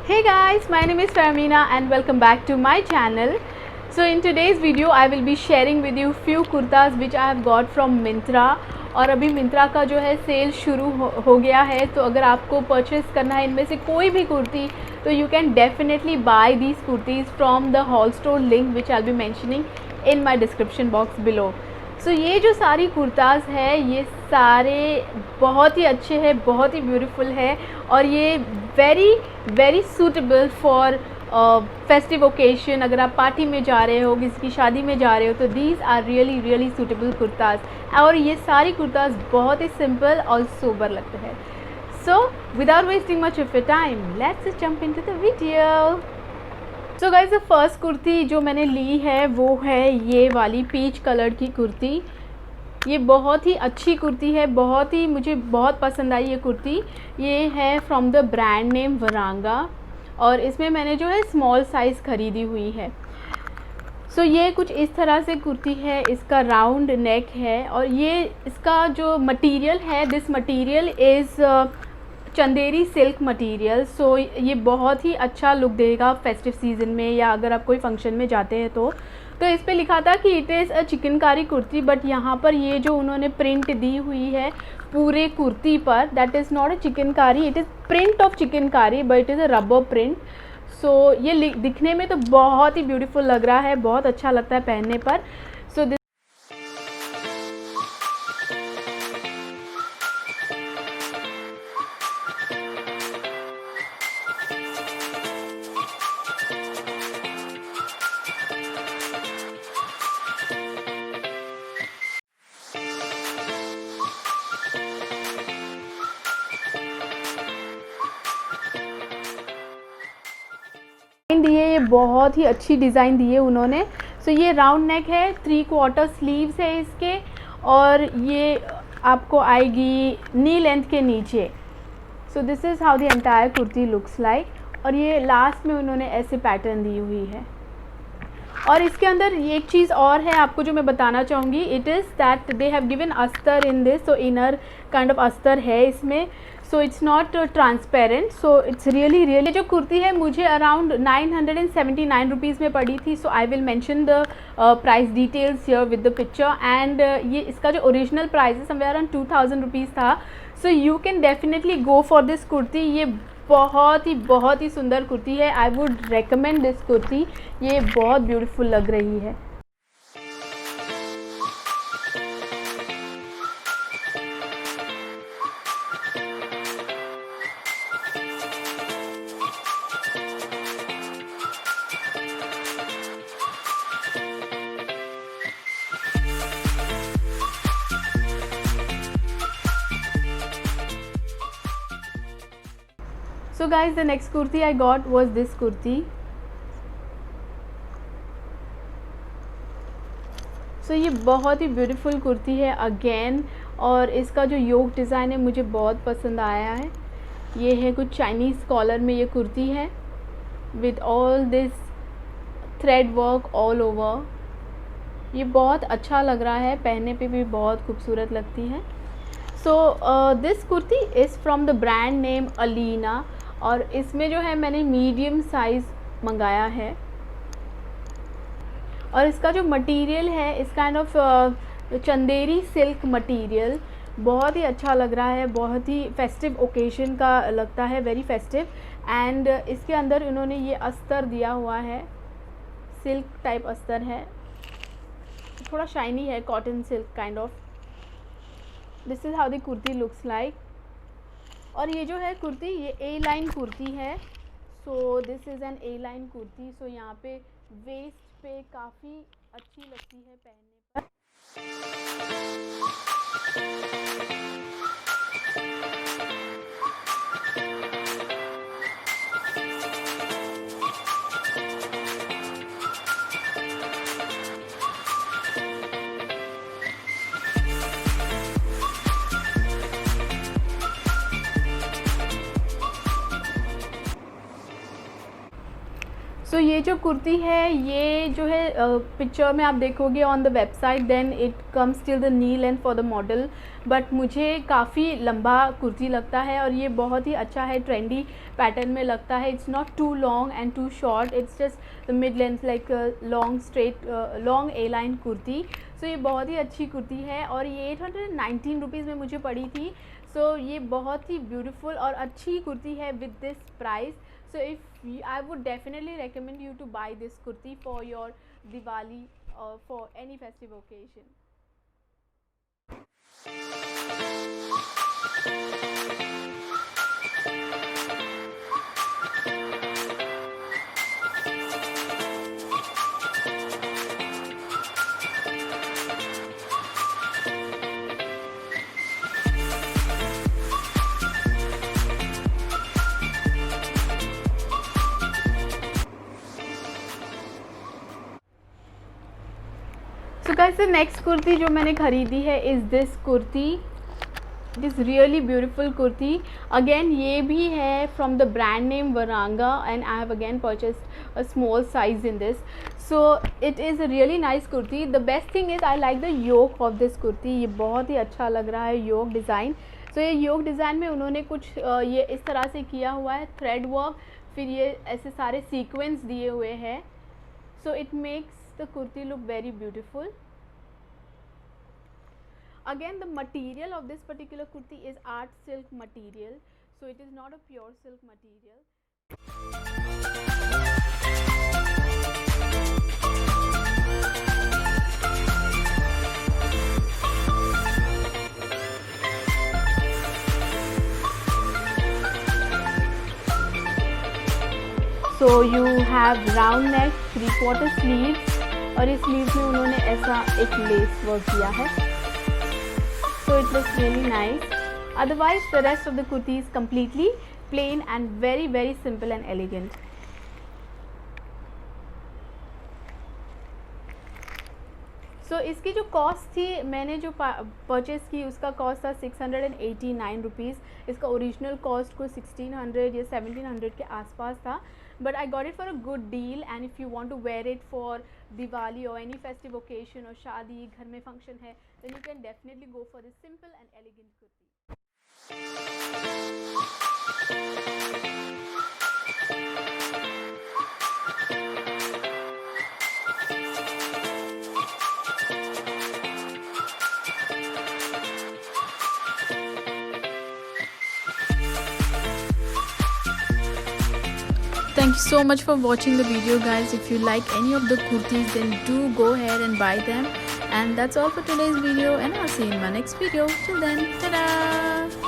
Hey guys, my name is Farmina and welcome back to my channel. So in today's video I will be sharing with you few kurtas which I have got from Myntra. और अभी मिंत्रा का जो है cell शुरू हो गया है, तो अगर आपको परचेस करना है इनमें से कोई भी कुर्ती तो you can definitely buy these kurtis from the hall store link which I will be mentioning in my description box below. So ये जो सारी कुर्ताज़ है ये सारे बहुत ही अच्छे हैं, बहुत ही ब्यूटीफुल है और ये very suitable for festive occasion. अगर आप पार्टी में जा रहे हो, किसी की शादी में जा रहे हो, तो these are really suitable kurtas. और ये सारी कुर्ताज़ बहुत ही सिंपल और सोबर लगते हैं. So without wasting much of your time let's jump into the video. So guys, the first kurti जो मैंने ली है वो है ये वाली पीच कलर की कुर्ती. ये बहुत ही अच्छी कुर्ती है, मुझे बहुत पसंद आई ये कुर्ती. ये है फ्रॉम द ब्रांड नेम वरांगा और इसमें मैंने जो है स्मॉल साइज़ ख़रीदी हुई है. सो ये कुछ इस तरह से कुर्ती है. इसका राउंड नेक है और ये इसका जो मटेरियल है, this material is Chanderi silk material. So ये बहुत ही अच्छा लुक देगा फेस्टिव सीज़न में या अगर आप कोई फंक्शन में जाते हैं तो इस पे लिखा था कि it is a chikankari kurti, but यहाँ पर ये जो उन्होंने प्रिंट दी हुई है पूरे कुर्ती पर, that is not a chikankari, it is print of chikankari but it is a rubber print. So ये दिखने में तो बहुत ही ब्यूटीफुल लग रहा है, बहुत अच्छा लगता है पहनने पर. सो दिए, ये बहुत ही अच्छी डिज़ाइन दी है उन्होंने. सो ये राउंड नेक है, 3/4 स्लीव्स है इसके और ये आपको आएगी नी लेंथ के नीचे. सो this is how the entire kurti looks like. और ये लास्ट में उन्होंने ऐसे पैटर्न दी हुई है. और इसके अंदर ये एक चीज़ और है आपको जो मैं बताना चाहूँगी, it is that they have given astar in this. So inner kind of अस्तर है इसमें. So it's not transparent, so it's really जो कुर्ती है मुझे अराउंड 979 रुपीज़ में पड़ी थी. So I will mention the price details here with the picture. And ये इसका जो ओरिजिनल प्राइस है समवेयर अराउंड 2000 रुपीज़ था. So you can definitely go for this kurti. ये बहुत ही सुंदर कुर्ती है. I would recommend this kurti. ये बहुत ब्यूटीफुल लग रही है. So guys, the next kurti I got was this kurti. So ये बहुत ही ब्यूटीफुल कुर्ती है अगेन. और इसका जो योक डिज़ाइन है मुझे बहुत पसंद आया है. ये है कुछ चाइनीज़ कॉलर में ये कुर्ती है with all this thread work all over. ये बहुत अच्छा लग रहा है, पहनने पे भी बहुत खूबसूरत लगती है. So this kurti is from the brand name Alina और इसमें जो है मैंने मीडियम साइज़ मंगाया है. और इसका जो मटेरियल है इस kind of Chanderi silk material, बहुत ही अच्छा लग रहा है, बहुत ही फेस्टिव ओकेशन का लगता है, वेरी फेस्टिव. एंड इसके अंदर इन्होंने ये अस्तर दिया हुआ है, सिल्क टाइप अस्तर है, थोड़ा शाइनी है, cotton silk kind of. This is how the kurti looks like. और ये जो है कुर्ती ये ए लाइन कुर्ती है. So this is an A line kurti. So यहाँ पे वेस्ट पे काफ़ी अच्छी लगती है पहनने पर. सो ये जो कुर्ती है ये जो है पिक्चर में आप देखोगे on the website, then it comes till the knee length for the model, but मुझे काफ़ी लंबा कुर्ती लगता है और ये बहुत ही अच्छा है, ट्रेंडी पैटर्न में लगता है. It's not too long and too short, it's just the mid length like long straight long A line kurti. So ये बहुत ही अच्छी कुर्ती है और ये 819 रुपीज़ में मुझे पड़ी थी. सो ये बहुत ही ब्यूटीफुल और अच्छी कुर्ती है with this price. So if I would definitely recommend you to buy this kurti for your Diwali or for any festive occasion. So guys, the next kurti जो मैंने ख़रीदी है is this kurti. It is really beautiful kurti. Again ये भी है from the brand name Varanga and I have again purchased a small size in this. So it is a really nice kurti. The best thing is I like the yoke of this kurti. ये बहुत ही अच्छा लग रहा है yoke design. So ये yoke design में उन्होंने कुछ ये इस तरह से किया हुआ है थ्रेड वर्क, फिर ये ऐसे सारे सीक्वेंस दिए हुए हैं. So it makes the kurti look very beautiful. Again, the material of this particular kurti is art silk material, so it is not a pure silk material. So you have round neck, 3/4 sleeves और इस sleeves में उन्होंने ऐसा एक lace work किया है. So it looks really nice. Otherwise the rest of the kurti is completely plain and very very simple and elegant. So इसकी जो कॉस्ट थी, मैंने जो परचेज़ की उसका कॉस्ट था 689 रुपीज़. इसका ओरिजिनल कॉस्ट को 1600 या 1700 के आसपास था. But I got it for a good deal, and if you want to wear it for Diwali or any festive occasion or शादी, घर में function है, then you can definitely go for this simple and elegant kurti. Thank you so much for watching the video, guys. If you like any of the kurtis, then do go ahead and buy them. And that's all for today's video, and I'll see you in my next video. Till then, ta-da!